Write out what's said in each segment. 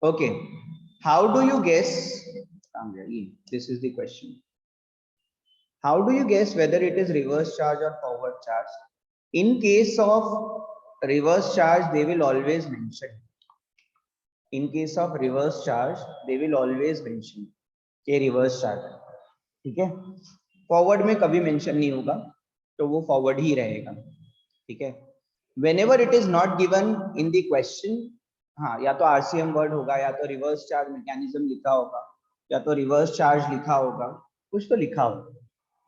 Okay, how do you guess? This is the question. How do you guess whether it is reverse charge or forward charge? In case of reverse charge, they will always mention. In case of reverse charge, they will always mention कि reverse charge है, ठीक है? Forward में कभी mention नहीं होगा, तो वो forward ही रहेगा, ठीक है? Whenever it is not given in the question, हाँ, या तो RCM word होगा, या तो reverse charge mechanism लिखा होगा, या तो reverse charge लिखा होगा, कुछ तो लिखा होगा,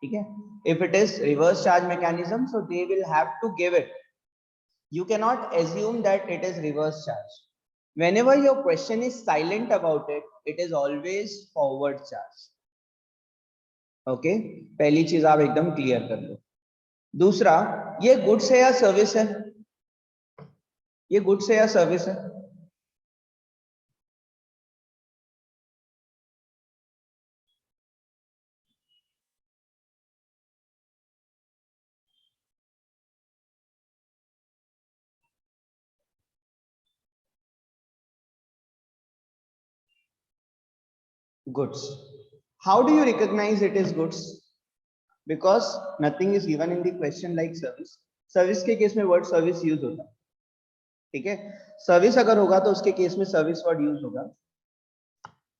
ठीक है? If it is reverse charge mechanism, so they will have to give it. You cannot assume that it is reverse charge. Whenever your question is silent about it, it is always forward charge. Okay? पहली चीज आप एकदम clear कर लो. दूसरा, ये goods है या service है? ये गुड्स है या सर्विस है? Goods. How do you recognize it is goods? Because nothing is given in the question like service. Service के केस में वर्ड सर्विस यूज होगा, ठीक है? सर्विस अगर होगा तो उसके केस में सर्विस वर्ड यूज होगा,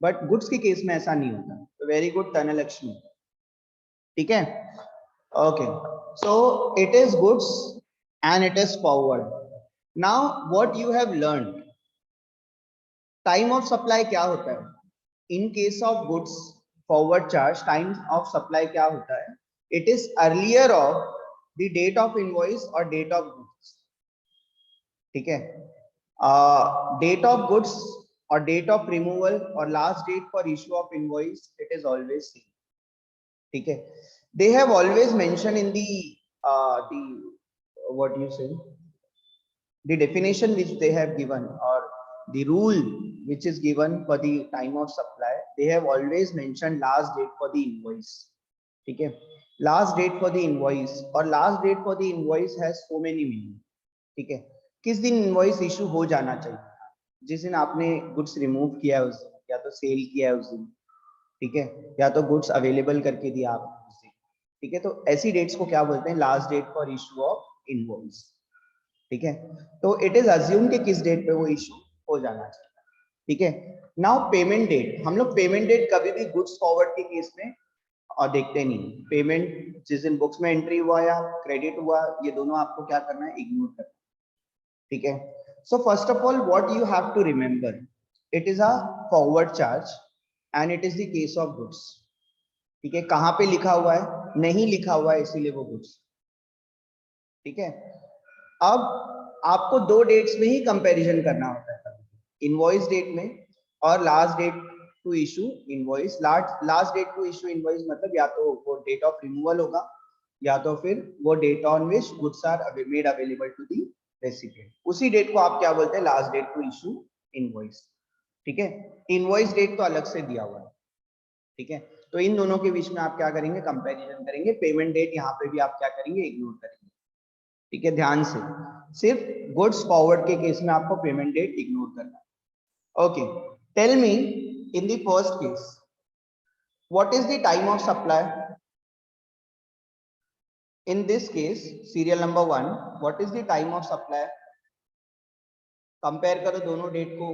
बट गुड्स के केस में ऐसा नहीं होता. तो वेरी गुड धनलक्ष्मी, ठीक है? Okay, so it is goods and it is forward. Now what you have learned, time of supply क्या होता है? In case of goods forward charge, time of supply क्या होता है? It is earlier of the date of invoice और date of goods, ठीक है? Date of goods or date of removal or last date for issue of invoice, it is always same, ठीक है? They have always mentioned in the what you say, the definition which they have given, or the rule which is given for the time of supply, they have always mentioned last date for the invoice, ठीक है? Last date for the invoice or last date for the invoice has so many meaning, ठीक है? किस दिन invoice issue हो जाना चाहिए? जिस दिन आपने गुड्स रिमूव किया है उस दिन, या तो सेल किया है उस दिन, ठीक है? या तो गुड्स अवेलेबल करके दिया आपने उस दिन, ठीक है? तो ऐसी डेट्स को क्या बोलते हैं? Last date for issue of invoice, ठीक है? तो इट इज अज्यूम कि किस डेट पे वो इशू हो जाना चाहिए, ठीक है? नाउ पेमेंट डेट, हम लोग पेमेंट डेट कभी भी गुड्स फॉरवर्ड के केस में और देखते नहीं. पेमेंट जिस दिन बुक्स में एंट्री हुआ या क्रेडिट हुआ, ये दोनों आपको क्या करना है? इग्नोर करना, ठीक है? So first of all, what you have to remember, it is a forward charge and it is the case of goods, ठीक है? कहाँ पे लिखा हुआ है? नहीं लिखा हुआ है, इसीलिए वो गुड्स, ठीक है? अब आपको दो डेट्स में ही कंपैरिजन करना होता है, इनवॉइस डेट में और last date to issue invoice. Last date to issue invoice मतलब या तो वो डेट ऑफ रिमूवल होगा, या तो फिर वो date on which goods are made available to the recipient. उसी डेट को आप क्या बोलते हैं? Last date to issue invoice, ठीक है? इनवॉइस डेट तो अलग से दिया हुआ है, ठीक है? तो इन दोनों के बीच में आप क्या करेंगे? कंपैरिजन करेंगे. पेमेंट डेट यहाँ पे भी आप क्या करेंगे? इग्नोर करेंगे, ठीक है? ध्यान से, सिर्फ गुड्स फॉरवर्ड के केस में आपको पेमेंट डेट इग्नोर करना है. Okay, tell me in the first case, what is the time of supply? In this case, serial number 1, what is the time of supply? Compare करो दोनों date को.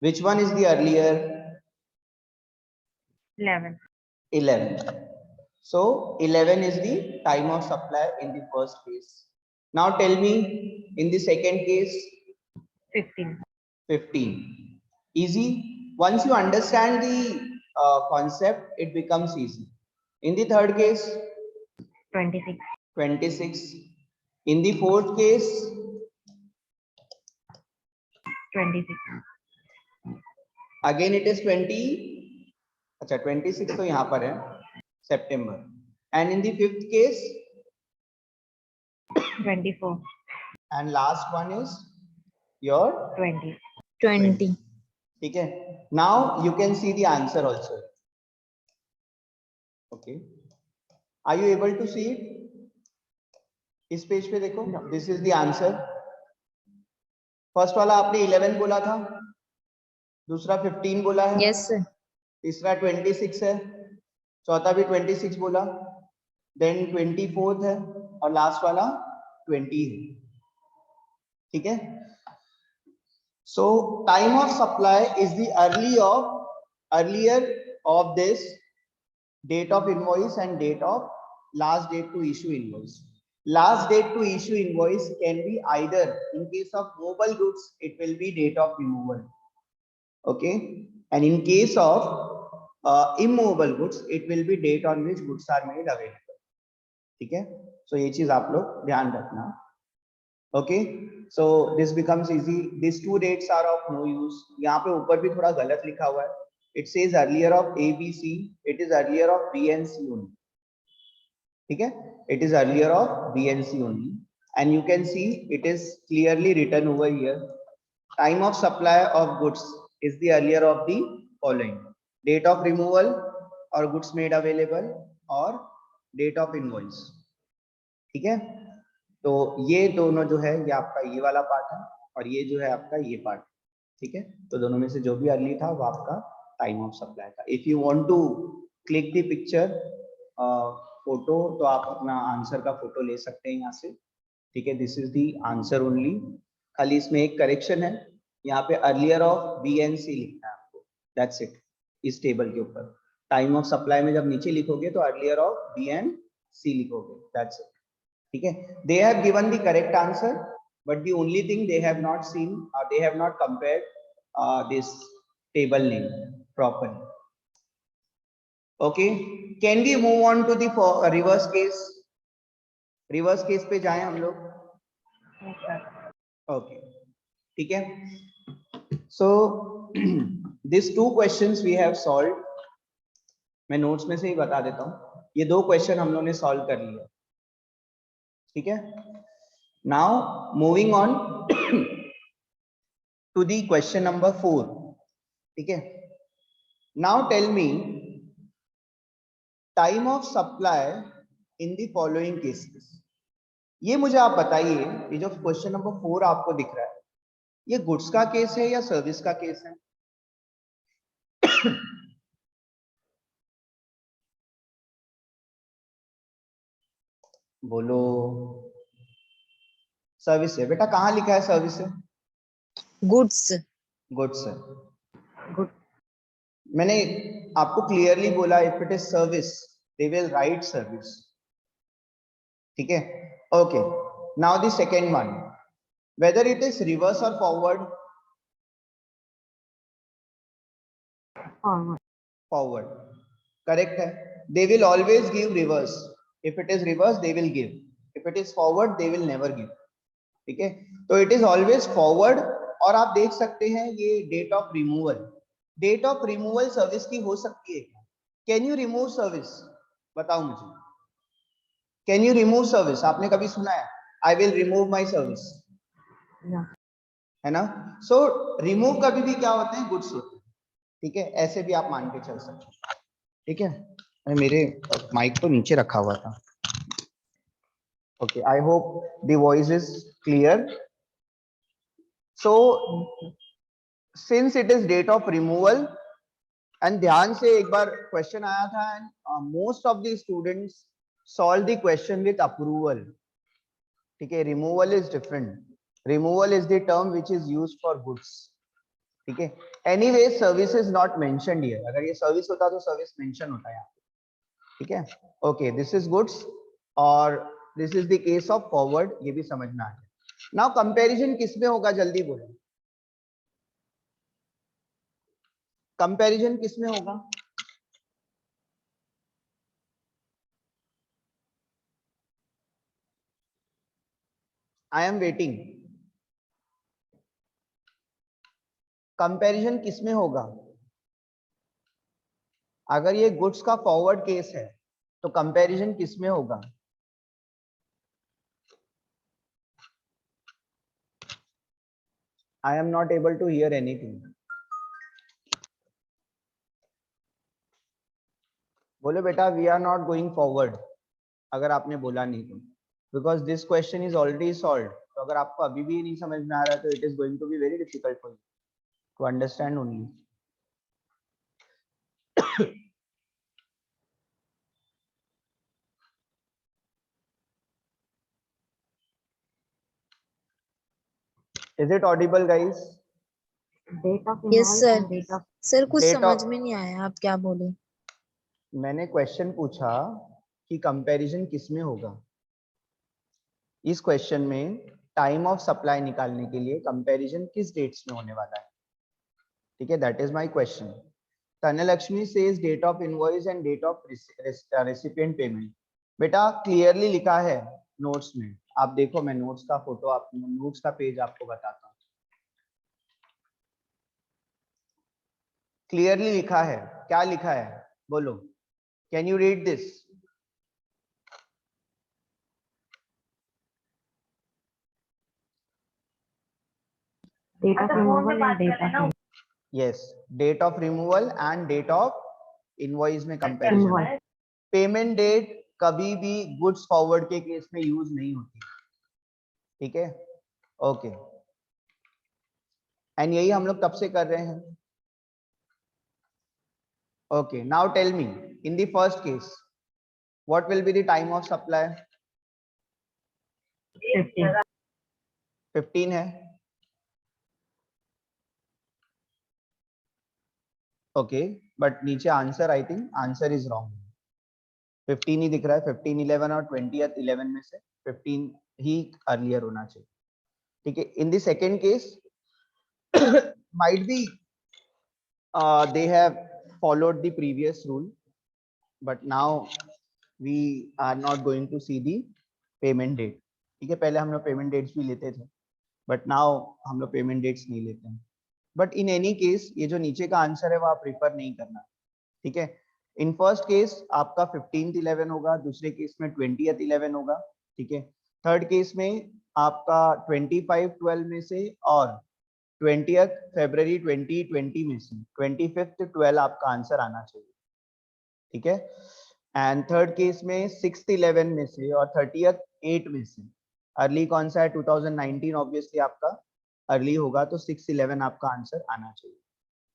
Which one is the earlier? 11. 11. So 11 is the time of supply in the first case. Now tell me in the second case. 15. 15. Easy. Once you understand the concept, it becomes easy. In the third case, 26. 26. In the fourth case, 26. again it is 20. अच्छा 26 तो यहाँ पर है September. And in the fifth case, 24. and last one is your 20. 20. ठीक है? Now you can see the answer also. Okay, are you able to see it? इस page पे देखो, this is the answer. First वाला आपने 11 बोला था, दूसरा 15 बोला है, Yes, sir. तीसरा 26 है, चौथा भी 26 बोला, देन 24 है और लास्ट वाला 20 है। ठीक है, सो time of supply is the earlier of this date of invoice and date of last date to issue invoice. Last date to issue invoice can be either, in case of mobile goods it will be date of removal, okay, and in case of immovable goods it will be date on which goods are made available. ठीक है, so ये चीज आप लोग ध्यान रखना. Okay, so this becomes easy. These two dates are of no use. यहाँ पे ऊपर भी थोड़ा गलत लिखा हुआ है. It says earlier of A, B, C. It is earlier of B and C only. ठीक है? It is earlier of B and C only. And you can see it is clearly written over here. Time of supply of goods is the earlier of the following: date of removal or goods made available or date of invoice. ठीक है? तो ये दोनों जो है ये आपका ये वाला पार्ट है और ये जो है आपका ये पार्ट. ठीक है, तो दोनों में से जो भी अर्ली था वो आपका टाइम ऑफ सप्लाई था. If you want to click the picture photo तो आप अपना आंसर का फोटो ले सकते हैं यहाँ से. ठीक है, this is the answer only. खाली इसमें एक करेक्शन है, यहाँ पे अर्लियर ऑफ बी एंड सी लिखना है आपको. That's it. इस टेबल के ऊपर टाइम ऑफ सप्लाई में जब नीचे लिखोगे तो अर्लियर ऑफ बी एंड सी लिखोगे. That's it. ठीक है, they have given the correct answer, but the only thing they have not seen, they have not compared this table name properly. Okay, can we move on to the reverse case? reverse case पे जाएं हम लोग. Yes, sir. Okay, ठीक है. So these two questions we have solved. मैं notes में से ही बता देता हूँ, ये दो क्वेश्चन हम लोगों ने सॉल्व कर लिया. ठीक है, now moving on to the question number 4. ठीक है, now tell me time of supply in the following cases. ये मुझे आप बताइए, ये जो क्वेश्चन नंबर 4 आपको दिख रहा है ये गुड्स का केस है या सर्विस का केस है? बोलो. सर्विस है बेटा. कहाँ लिखा है सर्विस है? Goods. गुड्स है. Good. मैंने आपको क्लियरली बोला if it is service they will write service. ठीक है, okay. Now the second one, whether it is reverse और फॉरवर्ड. Forward. फॉरवर्ड करेक्ट है. They will always give reverse. If it is reverse they will give, if it is forward they will never give. ठीक है, तो it is always forward. और आप देख सकते हैं ये date of removal. Date of removal service की हो सकती है क्या? Can you remove service? बताओ मुझे. Can you remove service? आपने कभी सुना है I will remove my service? Yeah. है ना. सो रिमूव कभी भी क्या होते हैं? गुड्स होते हैं. ठीक है, ऐसे भी आप मान के चल सकते हैं. ठीक है, मेरे माइक तो नीचे रखा हुआ था. Okay, I hope the voice is clear. So since it is date of removal, and ध्यान से एक बार क्वेश्चन आया था and most of the students solve the question with approval. ठीक है, removal is different. Removal is the term which is used for goods. ठीक है, anyway service is not mentioned here. अगर ये सर्विस होता तो सर्विस मेंशन होता है यहाँ. ठीक है, ओके. दिस इज गुड्स और this is the case of forward. ये भी समझना है. नाउ कंपैरिजन किसमें होगा? जल्दी बोलो. कंपैरिजन किसमें होगा? I am waiting. कंपैरिजन किसमें होगा? अगर ये गुड्स का फॉरवर्ड केस है तो कंपैरिजन किसमें होगा? I am not able to hear anything. बोलो बेटा, we are not going forward. अगर आपने बोला नहीं तो, because this question is already solved. तो अगर आपको अभी भी नहीं समझ में आ रहा है तो it is going to be very difficult for you. to understand only. Is it audible, guys? Date of Yes, invoice sir. and date of sir कुछ Date समझ of- में नहीं आया आप क्या बोले. मैंने क्वेश्चन पूछा कि कंपैरिजन किस में होगा. इस क्वेश्चन में टाइम ऑफ सप्लाई निकालने के लिए कंपैरिजन किस डेट्स में होने वाला है. ठीक है, that is my question. Dhanalakshmi says date of invoice and date of recipient payment. बेटा क्लियरली लिखा है नोट्स में. आप देखो, मैं नोट्स का फोटो, आप नोट्स का पेज आपको बताता हूँ. क्लियरली लिखा है. क्या लिखा है बोलो. Can you read this? date of removal and date of yes, date of removal and date of invoice में कंपैरिजन. invoice. पेमेंट डेट कभी भी गुड्स फॉरवर्ड के केस में यूज नहीं होती. ठीक है, ओके. एंड यही हम लोग कब से कर रहे हैं. Okay, now tell me, in the first case what will be the time of supply. 15. 15 है. ओके, बट नीचे answer, I think answer is wrong. 15 ही दिख रहा है. 15, 11 और 20th 11 में से 15 ही अर्लियर होना चाहिए. ठीक है. In the second case might be they have followed the previous rule, but now we are not going to see the payment date. ठीक है, पहले हम लोग पेमेंट डेट्स भी लेते थे, बट नाउ हम लोग पेमेंट डेट्स नहीं लेते हैं. बट इन एनी केस ये जो नीचे का आंसर है वो आप प्रिफर नहीं करना. ठीक है. इन फर्स्ट केस आपका 15th 11 होगा, दूसरे केस में 20th 11 होगा. ठीक है. थर्ड केस में आपका 25 12 में से और 20th February 2020 में से 25th 12 आपका आंसर आना चाहिए. ठीक है. एंड थर्ड केस में 6th 11 में से और 30th 8 में से. अर्ली कौन सा है? 2019 ऑब्वियसली आपका अर्ली होगा, तो 6 11 आपका आंसर आना चाहिए.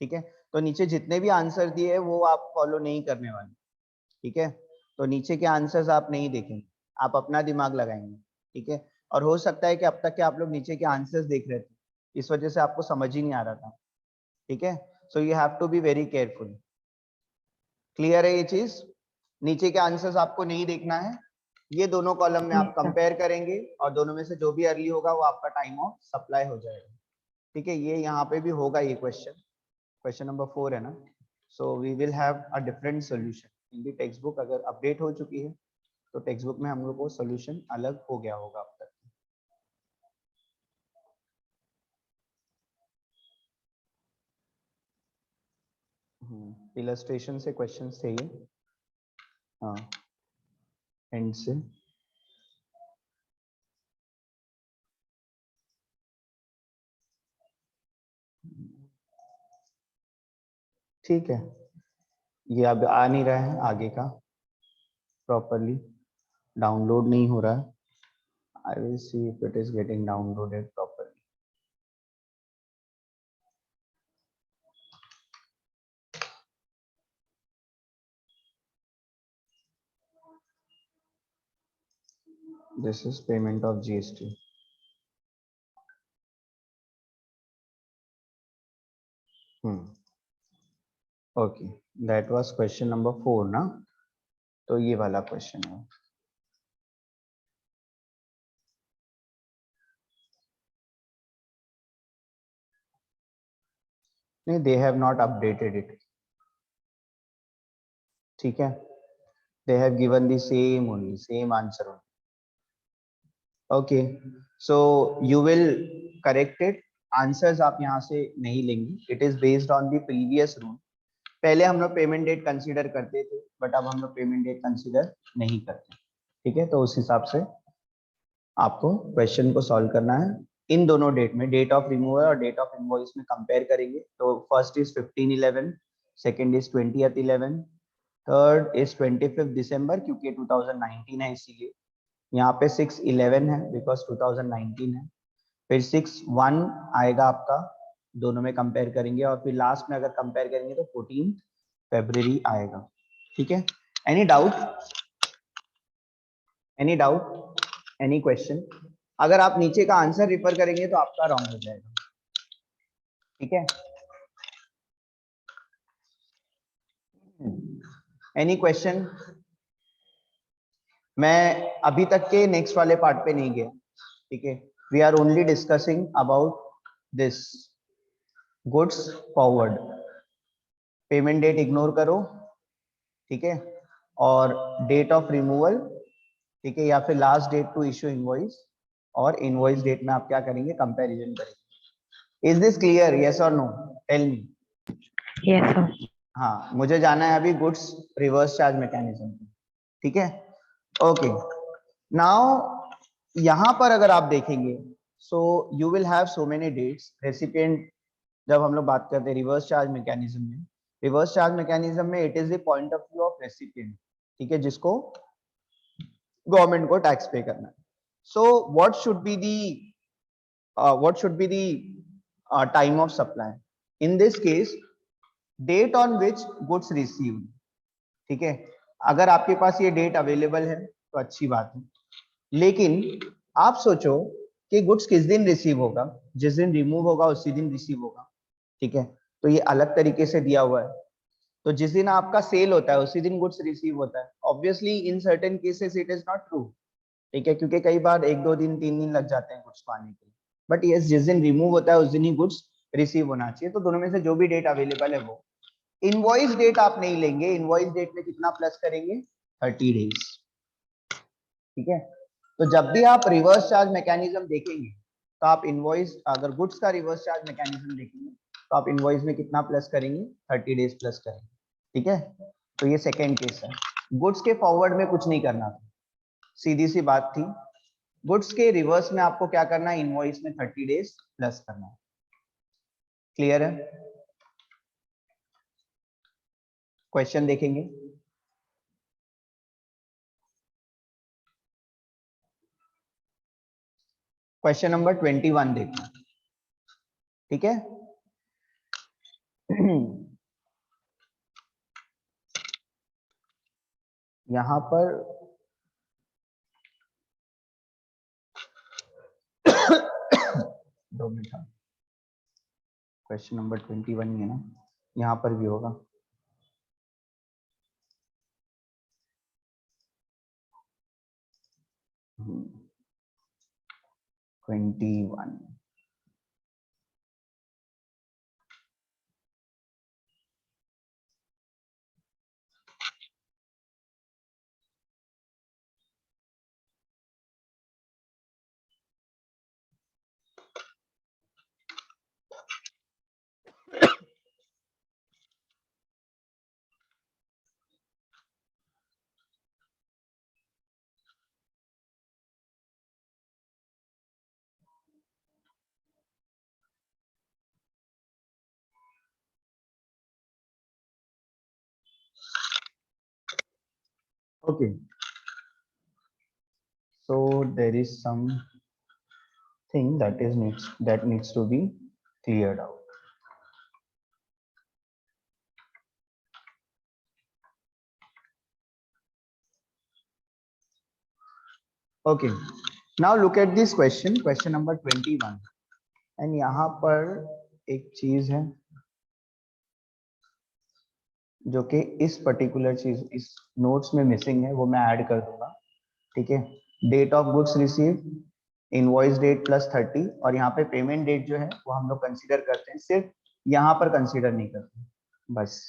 ठीक है. तो नीचे जितने भी आंसर दिए हैं वो आप फॉलो नहीं करने वाले. ठीक है. तो नीचे के आंसर्स आप नहीं देखेंगे, आप अपना दिमाग लगाएंगे. ठीक है. और हो सकता है कि अब तक के आप लोग नीचे के आंसर्स देख रहे थे, इस वजह से आपको समझ ही नहीं आ रहा था. ठीक है. So you have to be very careful. Clear है ये चीज? नीचे के आंसर्स आपको नहीं देखना है. ये दोनों कॉलम में आप कंपेयर करेंगे और दोनों में से जो भी अर्ली होगा वो आपका टाइम ऑफ सप्लाई हो जाएगा. ठीक है. ये यहाँ पे भी होगा ये क्वेश्चन नंबर 4 है ना. So we will have a different solution in the text book. अगर अपडेट हो चुकी है तो टेक्स्ट बुक में हम लोग को सॉल्यूशन अलग हो गया होगा अब तक. इलस्ट्रेशन से क्वेश्चन थे ये. हाँ, एंड से. ठीक है. ये अब आ नहीं रहा है आगे का, प्रॉपरली डाउनलोड नहीं हो रहा है. I will see if it is getting downloaded properly. This is payment of GST. Okay, that was question number 4 ना. तो ये वाला क्वेश्चन है. नहीं, they have not updated it. ठीक है. They have given the same only, same answer only. Okay, so you will correct it. Answers आप यहाँ से नहीं लेंगे. It is based on the previous rule. पहले हम लोग पेमेंट डेट कंसीडर करते थे, बट अब हम लोग पेमेंट डेट कंसीडर नहीं करते. ठीक है. तो उस हिसाब से आपको क्वेश्चन को सॉल्व करना है. इन दोनों डेट में, डेट ऑफ रिमूवल और डेट ऑफ इनवॉइस में कंपेयर करेंगे. तो first is 15/11, second is 20/11, third is 25 दिसंबर क्योंकि 2019 है इसीलिए. यहाँ पे 6/11 है बिकॉज 2019 है. फिर 6/1 आएगा आपका दोनों में कंपेयर करेंगे और फिर लास्ट में अगर कंपेयर करेंगे तो 14 फरवरी आएगा। ठीक है, any doubt, any doubt, any question? अगर आप नीचे का आंसर रिफर करेंगे तो आपका रॉन्ग हो जाएगा। ठीक है, एनी क्वेश्चन? मैं अभी तक के नेक्स्ट वाले पार्ट पे नहीं गया। ठीक है, we are only discussing about this goods forward. Payment date ignore करो, ठीक है, और डेट ऑफ रिमूवल, ठीक है, या फिर last date to issue invoice, और इनवॉइस डेट में आप क्या करेंगे, कंपैरिजन करेंगे। Is this clear? यस और no? Tell me. Yes, sir. हाँ, मुझे जाना है अभी गुड्स रिवर्स चार्ज मैकेनिज्म। ठीक है, ओके। नाउ यहाँ पर अगर आप देखेंगे, so you will have so many dates. Recipient, जब हम लोग बात करते हैं रिवर्स चार्ज मैकेनिज्म में, रिवर्स चार्ज मैकेनिज्म में it is the point of view of recipient, ठीक है, जिसको गवर्नमेंट को टैक्स पे करना है। So what should be the time of supply? In this case date on which goods received. ठीक है, अगर आपके पास ये डेट अवेलेबल है तो अच्छी बात है, लेकिन आप सोचो कि गुड्स किस दिन रिसीव होगा, जिस दिन रिमूव होगा उसी दिन रिसीव होगा। ठीक है, तो ये अलग तरीके से दिया हुआ है। तो जिस दिन आपका सेल होता है उसी दिन गुड्स रिसीव होता है। Obviously in certain cases it is not true, ठीक है, क्योंकि कई बार 1-2 दिन 3 दिन लग जाते हैं गुड्स को आने के लिए। बट यस, जिस दिन रिमूव होता है उस दिन ही गुड्स रिसीव होना चाहिए। तो दोनों में से जो भी डेट अवेलेबल है वो। इनवॉइस डेट आप नहीं लेंगे, इनवॉइस डेट में कितना प्लस करेंगे, 30 डेज। ठीक है, तो जब भी आप रिवर्स चार्ज मैकेनिज्म देखेंगे तो आप इनवॉइस, अगर गुड्स का रिवर्स चार्ज मैकेनिज्म देखेंगे तो आप इनवॉइस में कितना प्लस करेंगे, 30 डेज प्लस करेंगे। ठीक है, तो ये सेकेंड केस है। गुड्स के फॉरवर्ड में कुछ नहीं करना था, सीधी सी बात थी। गुड्स के रिवर्स में आपको क्या करना है, इनवॉइस में 30 डेज प्लस करना है। क्लियर है? क्वेश्चन देखेंगे। क्वेश्चन नंबर 21 देखना। ठीक है, यहां पर दो मिनट, क्वेश्चन नंबर 21 ही है ना, यहां पर भी होगा। हम्म, 21। Okay, so there is something that needs to be cleared out. Okay, now look at this question, question number 21, and यहाँ पर एक चीज है जो कि इस पर्टिकुलर चीज इस नोट्स में मिसिंग है, वो मैं ऐड कर दूंगा। ठीक है, date of goods receive, invoice date plus 30, और यहाँ पे पेमेंट डेट जो है वो हम लोग कंसीडर करते हैं, सिर्फ यहाँ पर कंसीडर नहीं करते, बस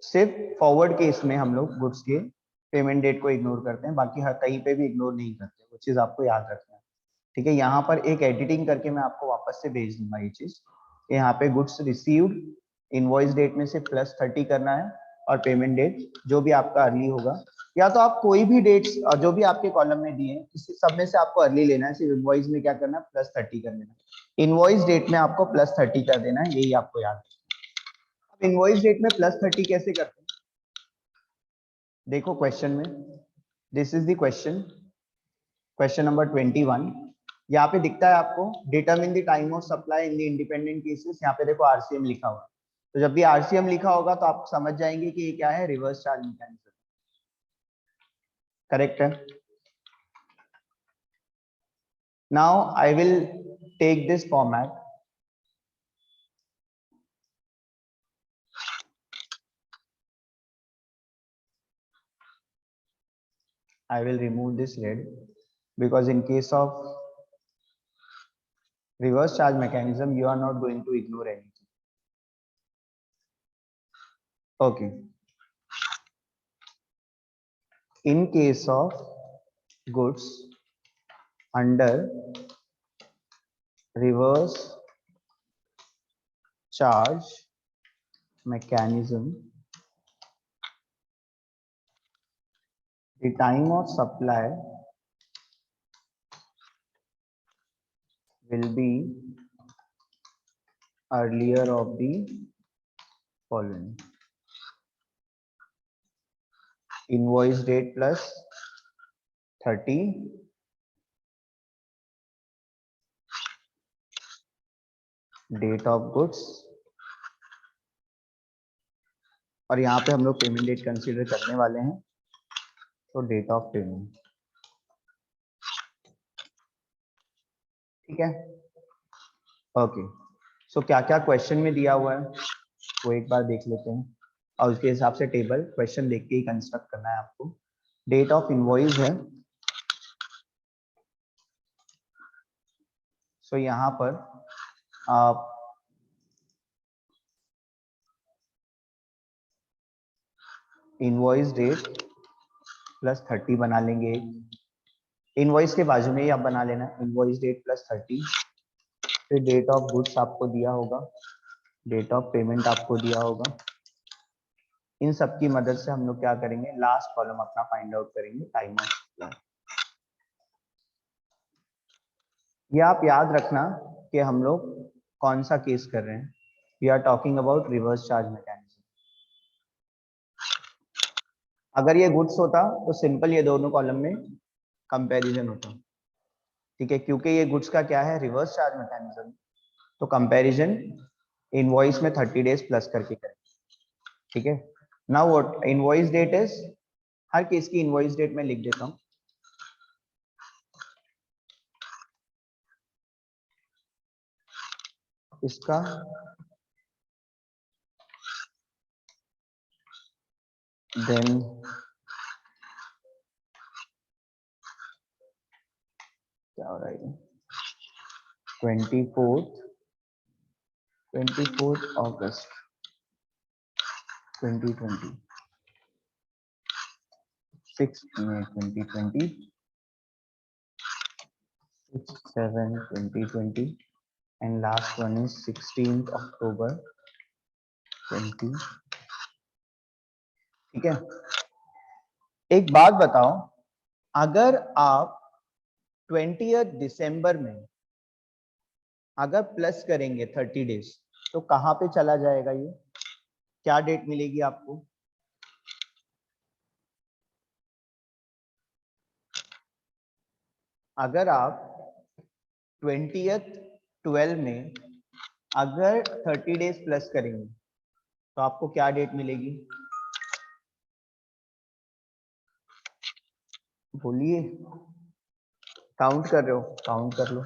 सिर्फ फॉरवर्ड केस में हम लोग गुड्स के पेमेंट डेट को इग्नोर करते हैं, बाकी हर कहीं पे भी इग्नोर नहीं करते, वो चीज आपको याद रखना है। ठीक है, यहाँ पर एक एडिटिंग करके मैं आपको वापस से भेज दूंगा ये चीज। यहाँ पे गुड्स रिसीव्ड, इनवॉइस डेट में से प्लस 30 करना है, और पेमेंट डेट जो भी आपका अर्ली होगा, या तो आप कोई भी डेट्स जो भी आपके कॉलम में दिए हैं इस सब में से आपको अर्ली लेना है, सिर्फ इनवॉइस में क्या करना है, प्लस 30 कर देना है। इनवॉइस डेट में आपको प्लस 30 कर देना है, यही आपको याद है। अब इनवॉइस डेट में प्लस 30 कैसे करते हैं, देखो क्वेश्चन में, this is the question, question number 21। यहाँ पे दिखता है आपको determine the time of supply in the independent cases, यहाँ पे देखो आरसीएम लिखा हुआ है। तो जब भी आरसीएम लिखा होगा तो आप समझ जाएंगे कि ये क्या है, रिवर्स चार्ज मैकेनिज्म। करेक्ट है। Now I will take this format, I will remove this lid because in case of reverse charge mechanism, you are not going to ignore anything. Okay. In case of goods under reverse charge mechanism, the time of supply will be earlier of the following: invoice date plus 30, date of goods, और यहाँ पे हम लोग payment date consider करने वाले हैं, तो date of payment. ठीक है। ओके, सो क्या क्या क्वेश्चन में दिया हुआ है वो एक बार देख लेते हैं, और उसके हिसाब से टेबल क्वेश्चन देख के ही कंस्ट्रक्ट करना है आपको। डेट ऑफ इनवॉइस है, सो यहाँ पर आप इनवॉइस डेट प्लस 30 बना लेंगे। इनवॉइस के बाजू में ही आप बना लेना इनवॉइस डेट प्लस 30, फिर डेट ऑफ गुड्स आपको दिया होगा, डेट ऑफ पेमेंट आपको दिया होगा। इन सब की मदद से हम लोग क्या करेंगे, लास्ट कॉलम अपना फाइंड आउट करेंगे, टाइम ऑफ सप्लाई। ये आप याद रखना कि हम लोग कौन सा केस कर रहे हैं। We are talking about reverse charge mechanism. अगर ये गुड्स होता तो सिंपल ये दोनों कॉलम में कंपैरिजन होता। ठीक है, क्योंकि ये गुड्स का क्या है, रिवर्स चार्ज मैकेनिज्म, तो कंपैरिजन इनवॉइस में 30 डेज प्लस करके करेंगे। ठीक है। Now what invoice date is, हर केस की इनवॉइस डेट मैं लिख देता हूं। इसका देन क्या हो रहा है, 24 अगस्त 2020, 6 May 2020, 6/7/2020, and last one is 16th October 20। ठीक है। एक बात बताओ, अगर आप 20 दिसंबर में अगर प्लस करेंगे 30 डेज तो कहां पे चला जाएगा, ये क्या डेट मिलेगी आपको? अगर आप 20/12 में अगर 30 डेज प्लस करेंगे तो आपको क्या डेट मिलेगी? बोलिए, काउंट कर रहे हो, काउंट कर लो।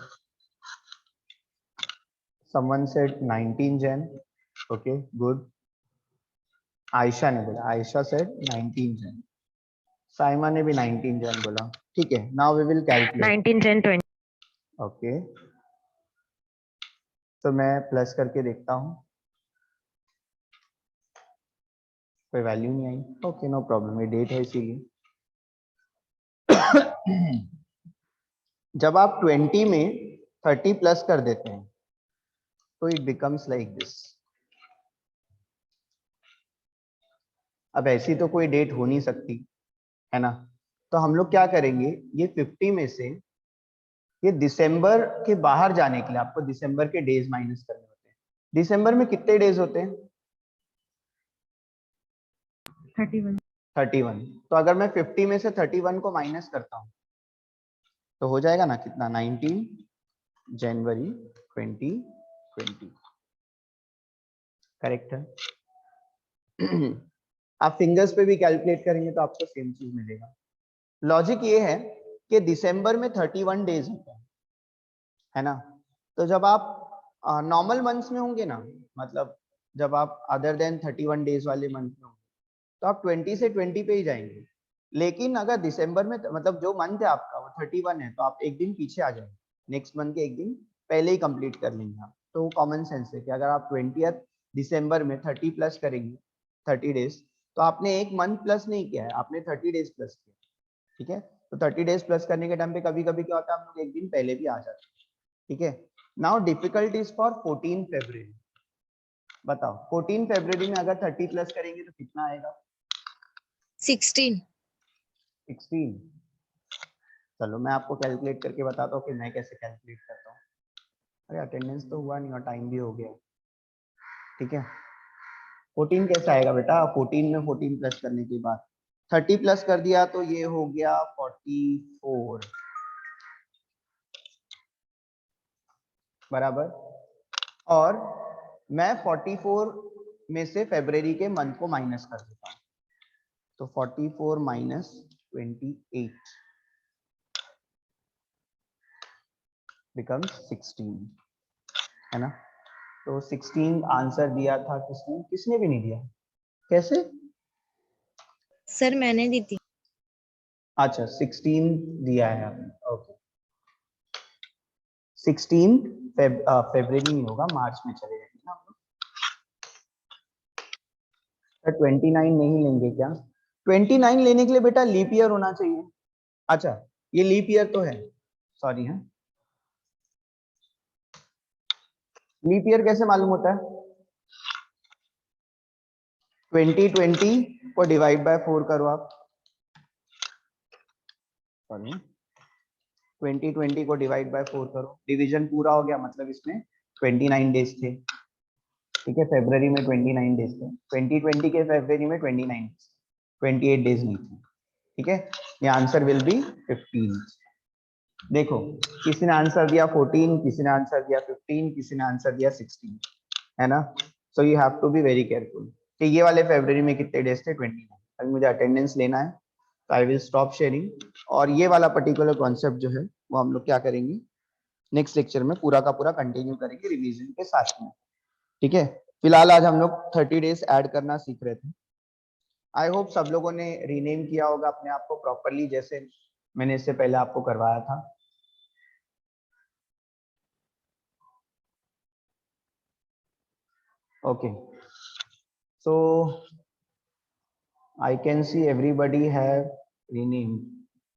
Someone said 19 Jan. Okay, good. Ayesha ने बोला, आयशा said 19 Jan. साइमा ने भी 19 Jan बोला। ठीक है, now we will calculate 19 Jan 20। Okay, तो मैं प्लस करके देखता हूँ, कोई वैल्यू नहीं आई। ओके, नो प्रॉब्लम, ये डेट है इसीलिए। जब आप 20 में 30 प्लस कर देते हैं तो इट बिकम्स लाइक दिस। अब ऐसी तो कोई डेट हो नहीं सकती है ना, तो हम लोग क्या करेंगे, ये 50 में से ये दिसंबर के बाहर जाने के लिए आपको दिसंबर के डेज माइनस करने होते हैं। दिसंबर में कितने डेज होते हैं? 31। तो अगर मैं 50 में से 31 को माइनस करता हूं तो हो जाएगा ना कितना, 19 जनवरी 2020। करेक्ट है। आप फिंगर्स पे भी कैलकुलेट करेंगे तो आपको सेम चीज मिलेगा। लॉजिक ये है कि दिसंबर में 31 डेज होता है ना। तो जब आप नॉर्मल मंथ्स में होंगे ना, मतलब जब आप अदर देन 31 डेज वाले मंथ में होंगे तो आप 20 से 20 पे ही जाएंगे। लेकिन अगर दिसंबर में मतलब जो मंथ है आपका वो 31 है तो आप एक दिन पीछे आ जाएंगे, नेक्स्ट मंथ के एक दिन पहले ही कंप्लीट कर लेंगे आप। तो कॉमन सेंस है कि अगर आप 20 दिसंबर में 30 प्लस करेंगे 30 डेज, तो आपने एक मंथ प्लस नहीं किया है, आपने 30 डेज प्लस किया। ठीक है, तो 30 डेज प्लस करने के टाइम पे कभी कभी क्या होता है, हम लोग एक दिन पहले भी आ जाते हैं। ठीक है, नाउ डिफिकल्ट इज फॉर 14 फरवरी। बताओ 14 फरवरी में अगर 30 प्लस करेंगे तो कितना आएगा? 16। 16। चलो मैं आपको कैलकुलेट करके बताता हूँ कि मैं कैसे कैलकुलेट करता हूँ। अरे अटेंडेंस तो हुआ नहीं और टाइम भी हो गया। ठीक है, 14 कैसे आएगा बेटा? 14 में 14 प्लस करने के बाद 30 प्लस कर दिया तो ये हो गया 44 बराबर। और मैं 44 में से फरवरी के मंथ को माइनस कर देता हूँ, तो 44 माइनस 28 बिकम्स 16, है ना। तो 16 आंसर दिया था किसने? किसने भी नहीं दिया। कैसे? सर मैंने दी थी। अच्छा 16 दिया है आपने, ओके। 16 फरवरी में होगा, मार्च में चले जाएंगे ना हम लोग। 29 नहीं लेंगे क्या? 29 लेने के लिए बेटा लीप ईयर होना चाहिए। अच्छा ये लीप ईयर तो है, सॉरी। है लीप ईयर कैसे मालूम होता है? 2020 को डिवाइड बाय 4 करो आप, सॉरी 2020 को डिवाइड बाय 4 करो, डिवीजन पूरा हो गया, मतलब इसमें 29 डेज थे। ठीक है, फरवरी में 29 डेज थे, 2020 के फरवरी में 29 डेज, 28 डेज नहीं थे। ठीक है, ये आंसर विल बी 15। देखो किसी ने आंसर दिया 14, किसी ने आंसर दिया 15, किसी ने आंसर दिया 16, है ना। So you have to be very careful कि ये वाले फरवरी में कितने डेज थे? 29। अभी मुझे अटेंडेंस लेना है तो आई विल स्टॉप शेयरिंग, और ये वाला पर्टिकुलर कॉन्सेप्ट जो है वो हम लोग क्या करेंगे, नेक्स्ट लेक्चर में पूरा का पूरा कंटिन्यू करेंगे रिवीजन के साथ में। ठीक है, फिलहाल आज हम लोग 30 डेज ऐड करना सीख रहे थे। आई होप सब लोगों ने रीनेम किया होगा अपने आप को प्रॉपरली, जैसे मैंने इससे पहले आपको करवाया था। Okay, so I can see everybody have rename.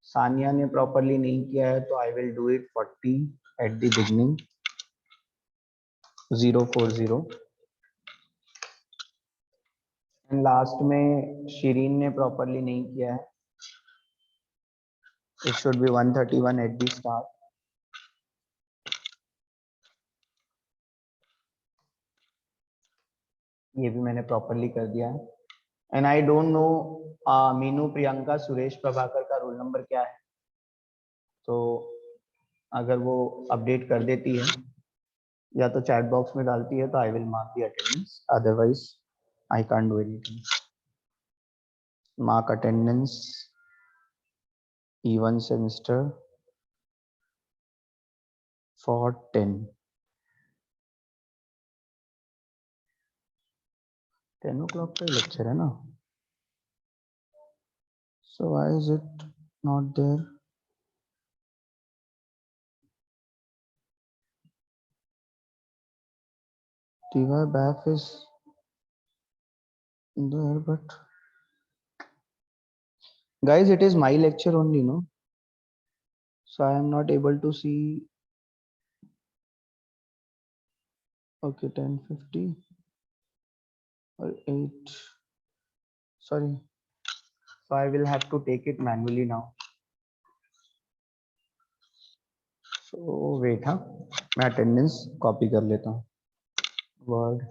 Sania ने प्रॉपरली नहीं किया है तो I will do it 40 at the beginning 040। And last में शिरीन ने प्रॉपरली नहीं किया है, it should be 131 at the start. ये भी मैंने प्रॉपरली कर दिया है। And I don't know Meenu, Priyanka, Suresh, Prabhakar का रोल नंबर क्या है, तो अगर वो अपडेट कर देती है या तो चैट बॉक्स में डालती है तो I will mark the attendance, otherwise I can't do anything. Mark attendance E1 semester for 10 o'clock का लेक्चर है ना, so why is it not there? TY BAF is there, but guys it is my lecture only, no, so I am not able to see. Okay, 10:50 or 8, sorry, so I will have to take it manually now. So wait, हाँ मैं attendance copy कर लेता हूँ word.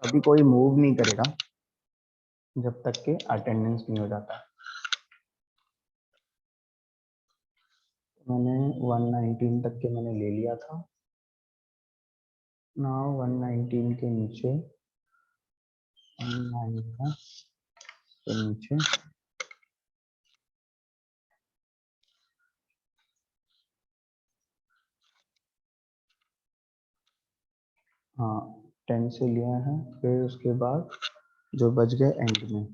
अभी कोई move नहीं करेगा जब तक के अटेंडेंस नहीं हो जाता। मैंने 119 तक के मैंने ले लिया था ना, 119 के नीचे 119 के नीचे हाँ 10 से लिया है, फिर उसके बाद जो बच गए एंड में।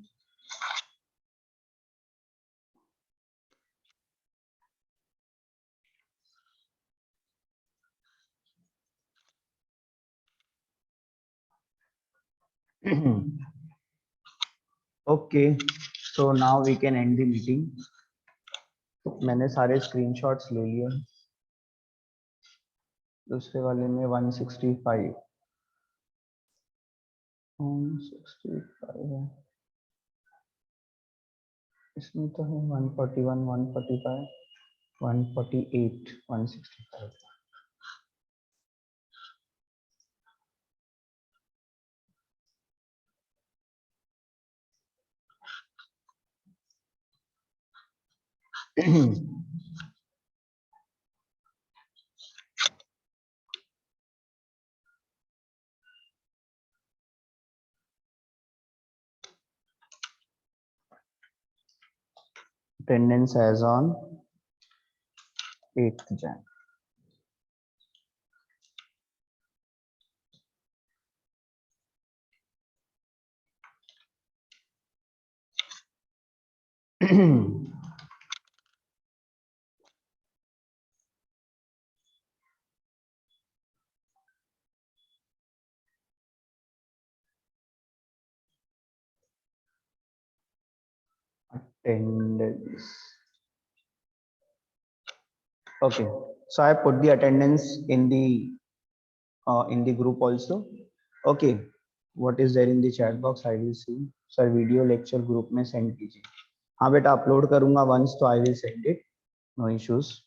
Okay, so now we can end the meeting. मैंने सारे स्क्रीनशॉट्स ले लिए। दूसरे वाले में 165 है, इसमें तो है 141 145 148 165। Attendance as on 8th Jan. Attendance. Okay, so I put the attendance in the group also. Okay, what is there in the chat box? I will see. Sir, video lecture group में send कीजिए। हाँ बेटा, upload करूँगा once तो I will send it. No issues.